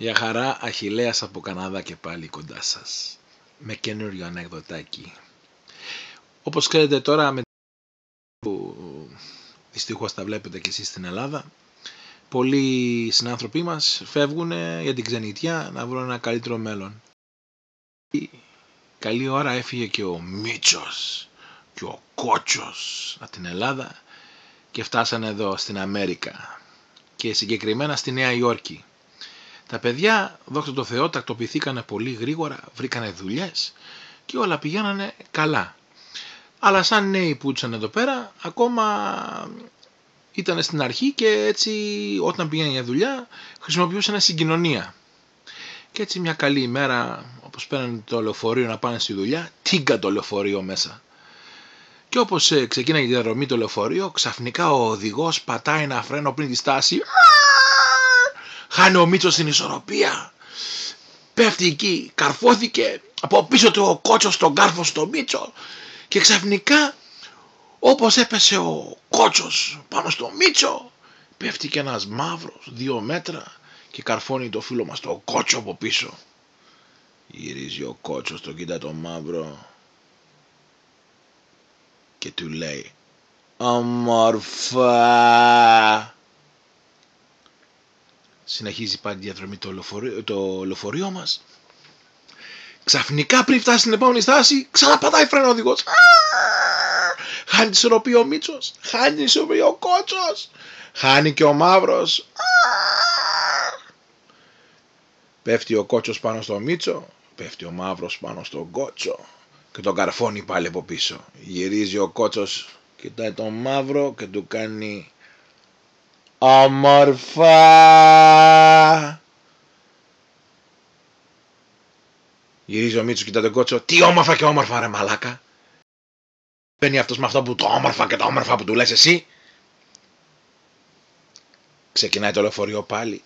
Γεια χαρά, Αχιλλέας από Καναδά και πάλι κοντά σας με καινούριο ανεκδοτάκι. Όπως ξέρετε τώρα, με που δυστυχώς τα βλέπετε και εσείς στην Ελλάδα, πολλοί συνάνθρωποι μας φεύγουν για την ξενιτιά να βρουν ένα καλύτερο μέλλον. Καλή ώρα έφυγε και ο Μίτσος και ο Κότσος από την Ελλάδα και φτάσανε εδώ στην Αμέρικα και συγκεκριμένα στη Νέα Υόρκη. Τα παιδιά, δόξα τω Θεώ, τακτοποιηθήκανε πολύ γρήγορα, βρήκανε δουλειές και όλα πηγαίνανε καλά. Αλλά σαν νέοι που ήρθαν εδώ πέρα, ακόμα ήταν στην αρχή και έτσι όταν πήγαινε για δουλειά χρησιμοποιούσαν συγκοινωνία. Και έτσι μια καλή ημέρα, όπως παίρνανε το λεωφορείο να πάνε στη δουλειά, τίγκα το λεωφορείο μέσα. Και όπως ξεκίναγε η διαδρομή το λεωφορείο, ξαφνικά ο οδηγός πατάει ένα φρένο πριν τη στάση. Χάνει ο Μίτσος την ισορροπία. Πέφτει εκεί, καρφώθηκε. Από πίσω του ο Κότσος τον κάρφο στο Μίτσο. Και ξαφνικά, όπως έπεσε ο Κότσος πάνω στο Μίτσο, πέφτει και ένας μαύρος 2 μέτρα και καρφώνει το φίλο μας το Κότσο από πίσω. Γυρίζει ο Κότσος, τον κοίτα το μαύρο και του λέει «Όμορφα». Συνεχίζει πάλι τη διαδρομή το λεωφορείο μας. Ξαφνικά πριν φτάσει στην επόμενη στάση, ξαναπατάει φρένο ο οδηγός. Χάνει τη ισορροπία ο Μίτσος, χάνει τη ισορροπία ο Κότσος, χάνει και ο μαύρος. Πέφτει ο Κότσος πάνω στο Μίτσο, πέφτει ο μαύρος πάνω στον Κότσο και τον καρφώνει πάλι από πίσω. Γυρίζει ο Κότσος, κοιτάει τον μαύρο και του κάνει «Όμορφα». Γυρίζει ο Μίτσος, κοιτάει τον Κότσο. «Τι όμορφα και όμορφα ρε μαλάκα». Παίρνει αυτός με αυτό που το όμορφα και το όμορφα που του λες εσύ. Ξεκινάει το λεωφορείο πάλι.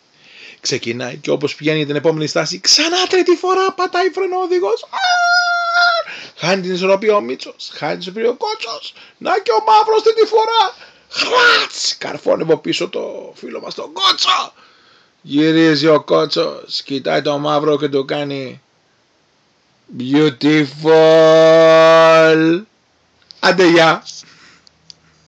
Ξεκινάει και όπως πηγαίνει την επόμενη στάση, ξανά τρίτη φορά πατάει φρένο ο οδηγός. Χάνει την ισορροπία ο Μίτσος, χάνει την ισορροπία ο Κότσος. Να και ο μαύρος τρίτη φορά. Χράτς! Καρφώνει από πίσω το φίλο μας τον Κότσο. Γυρίζει ο Κότσος, κοιτάει το μαύρο και του κάνει «Beautiful». Άντε γεια.